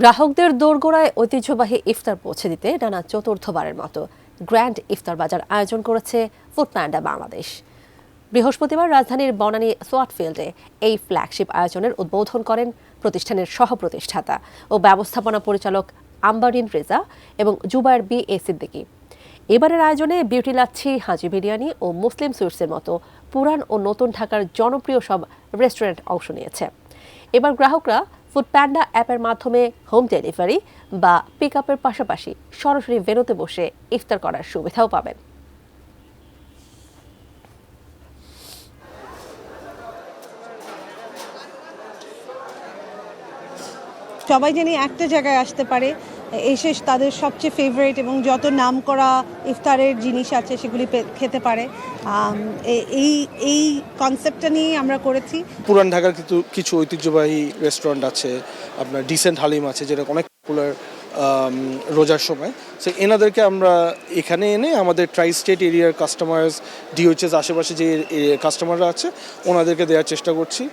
গ্রাহকদের দোরগোড়ায় ঐতিহ্যবাহী ইফতার পৌঁছে দিতে টানা চতুর্থবারের মতো গ্র্যান্ড ইফতার বাজার আয়োজন করেছে ফুড প্যান্ডা বাংলাদেশ। বৃহস্পতিবার রাজধানীর বনানী সোয়াটফিল্ডে এই ফ্ল্যাগশিপ আয়োজনের উদ্বোধন করেন প্রতিষ্ঠানের সহ-প্রতিষ্ঠাতা ও ব্যবস্থাপনা পরিচালক আম্বারিন রেজা এবং জুবায়ের বি এ সিদ্দিকী। এবারের আয়োজনে বিউটি লাচ্ছি, হাজি বিরিয়ানি ও মুসলিম সুইটসের মতো পুরান ও নতুন ঢাকার জনপ্রিয় সব রেস্টুরেন্ট অংশ নিয়েছে। এবার গ্রাহকরা ফুড প্যান্ডা অ্যাপের মাধ্যমে হোম ডেলিভারি বা পিক আপের পাশাপাশি সরাসরি ভেন্যুতে বসে ইফতার করার সুবিধাও পাবেন। সবাই যেন একটা জায়গায় আসতে পারে, এসে তাদের সবচেয়ে ফেভারিট এবং যত নামকরা ইফতারের জিনিস আছে সেগুলি খেতে পারে। এই কনসেপ্টটা নিয়ে আমরা করেছি। পুরান ঢাকার কিছু ঐতিহ্যবাহী রেস্টুরেন্ট আছে, আপনার ডিসেন্ট হালিম আছে যেটা অনেক পপুলার রোজার সময়। সো এনাদেরকে আমরা এখানে এনে আমাদের ট্রাই স্টেট এরিয়ার কাস্টমার্স, ডিওএইচএস আশেপাশে যে কাস্টমাররা আছে ওনাদেরকে দেওয়ার চেষ্টা করছি।